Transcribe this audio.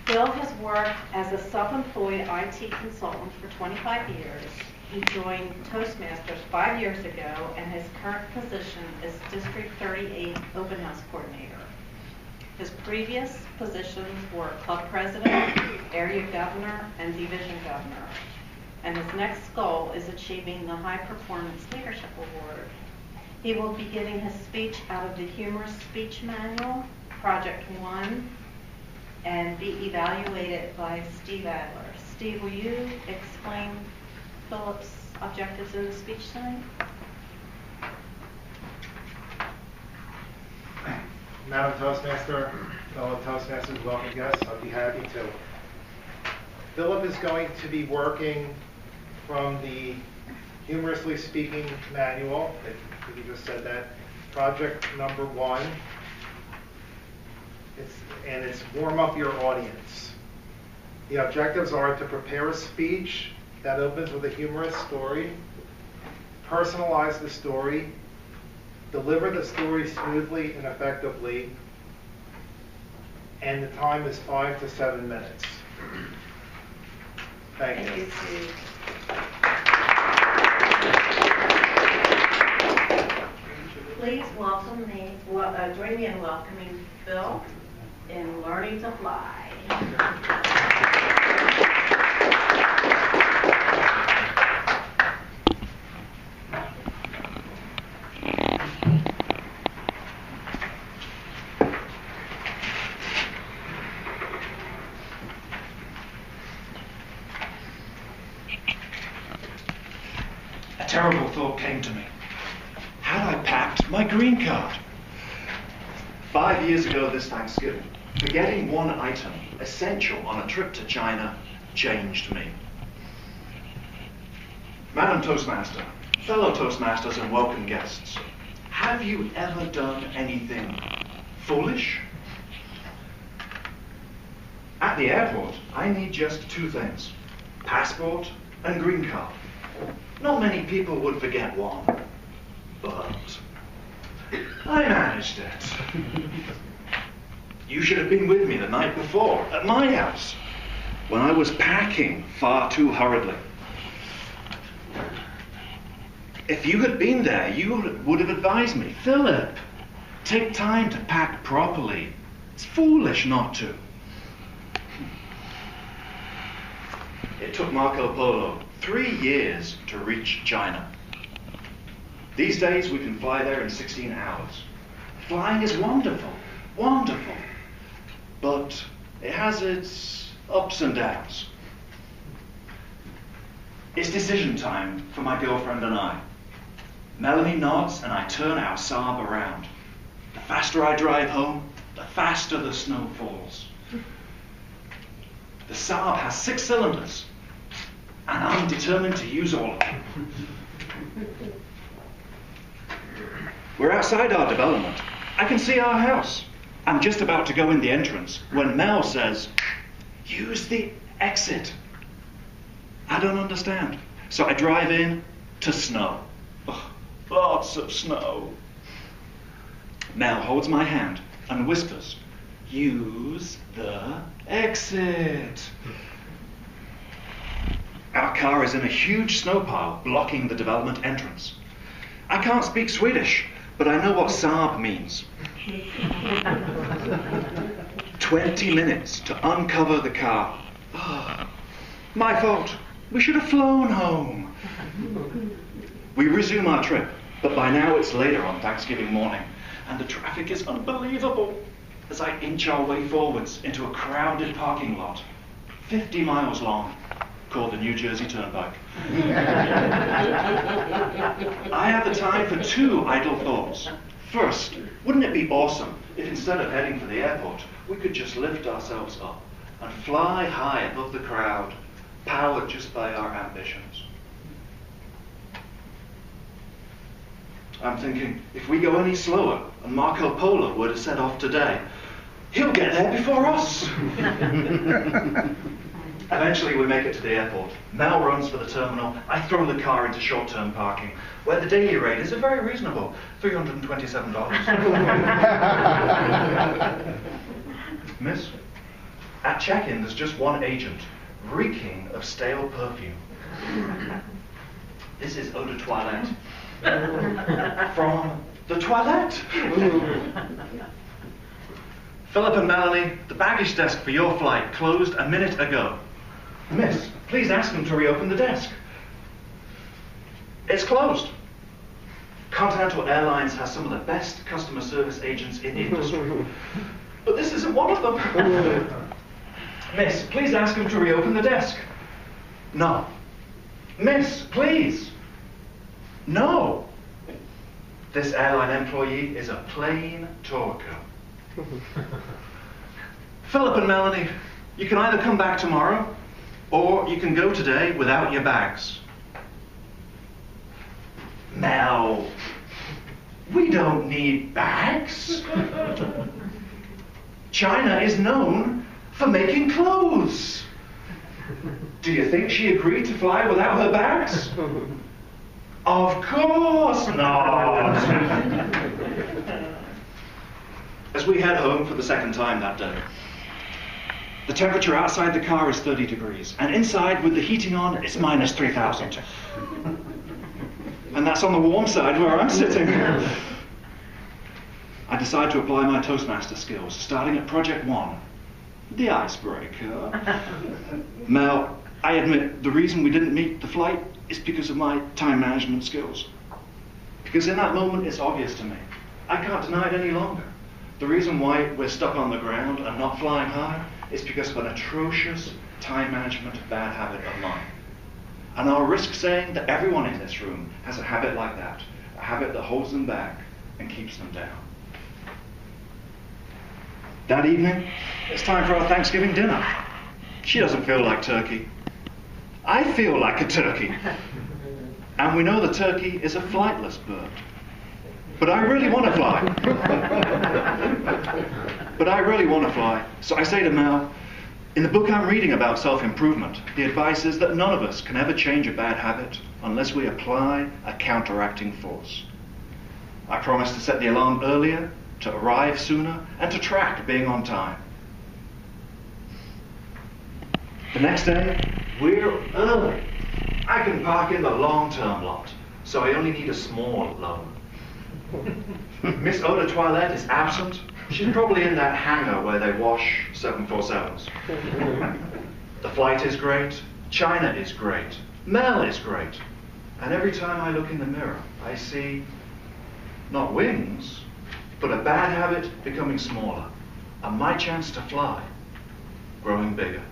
Bill has worked as a self-employed IT consultant for 25 years. He joined Toastmasters 5 years ago, and his current position is District 38 Open House Coordinator. His previous positions were Club President, Area Governor, and Division Governor. And his next goal is achieving the High Performance Leadership Award. He will be getting his speech out of the Humorous Speech Manual, Project 1, and be evaluated by Steve Adler. Steve, will you explain Philip's objectives in the speech tonight? Madam Toastmaster, fellow Toastmasters, welcome guests, I'll be happy to. Philip is going to be working from the Humorously Speaking Manual, you just said that, project number 1. It's warm up your audience. The objectives are to prepare a speech that opens with a humorous story, personalize the story, deliver the story smoothly and effectively, and the time is 5 to 7 minutes. Thank you. Steve. Please join me in welcoming Bill in Learning to Fly. A terrible thought came to me. Had I packed my green card? 5 years ago this Thanksgiving, forgetting one item essential on a trip to China changed me. Madam Toastmaster, fellow Toastmasters and welcome guests, have you ever done anything foolish? At the airport, I need just 2 things, passport and green card. Not many people would forget one, but I managed it. You should have been with me the night before at my house when I was packing far too hurriedly. If you had been there, you would have advised me, Philip, take time to pack properly. It's foolish not to. It took Marco Polo 3 years to reach China. These days we can fly there in 16 hours. Flying is wonderful, wonderful, but it has its ups and downs. It's decision time for my girlfriend and I. Melanie nods and I turn our Saab around. The faster I drive home, the faster the snow falls. The Saab has 6 cylinders, and I'm determined to use all of them. We're outside our development. I can see our house. I'm just about to go in the entrance when Mel says, use the exit. I don't understand. So I drive in to snow. Oh, lots of snow. Mel holds my hand and whispers, use the exit. Our car is in a huge snow pile blocking the development entrance. I can't speak Swedish, but I know what Saab means. 20 minutes to uncover the car. Oh, my fault. We should have flown home. We resume our trip, but by now it's later on Thanksgiving morning, and the traffic is unbelievable as I inch our way forwards into a crowded parking lot, 50 miles long, called the New Jersey Turnpike. I have the time for 2 idle thoughts. First, wouldn't it be awesome if instead of heading for the airport, we could just lift ourselves up and fly high above the crowd, powered just by our ambitions? I'm thinking, if we go any slower and Marco Polo were to set off today, he'll get there before us. Eventually we make it to the airport. Mel runs for the terminal. I throw the car into short-term parking, where the daily rate is a very reasonable $327. Miss, At check-in, there's just one agent, reeking of stale perfume. This is Eau de Toilette. From the toilette. Philip and Melanie, the baggage desk for your flight closed a minute ago. Miss, please ask them to reopen the desk. It's closed. Continental Airlines has some of the best customer service agents in the industry. But this isn't one of them. Miss, please ask them to reopen the desk. No. Miss, please. No. This airline employee is a plain talker. Philip and Melanie, you can either come back tomorrow, or you can go today without your bags. Mel, we don't need bags. China is known for making clothes. Do you think she agreed to fly without her bags? Of course not. As we head home for the second time that day, the temperature outside the car is 30 degrees, and inside with the heating on, it's minus 3,000. And that's on the warm side where I'm sitting. I decide to apply my Toastmaster skills, starting at Project 1, the icebreaker. Mel, I admit the reason we didn't meet the flight is because of my time management skills. Because in that moment, it's obvious to me. I can't deny it any longer. The reason why we're stuck on the ground and not flying high is because of an atrocious time management bad habit of mine. And I'll risk saying that everyone in this room has a habit like that, a habit that holds them back and keeps them down. That evening, it's time for our Thanksgiving dinner. She doesn't feel like turkey. I feel like a turkey. And we know the turkey is a flightless bird. But I really want to fly. So I say to Mel, in the book I'm reading about self-improvement, the advice is that none of us can ever change a bad habit unless we apply a counteracting force. I promise to set the alarm earlier, to arrive sooner, and to track being on time. The next day, we're early. I can park in the long-term lot, so I only need a small loan. Miss Eau de Toilette is absent. She's probably in that hangar where they wash 747s. The flight is great. China is great. Mel is great. And every time I look in the mirror, I see not wings, but a bad habit becoming smaller, and my chance to fly growing bigger.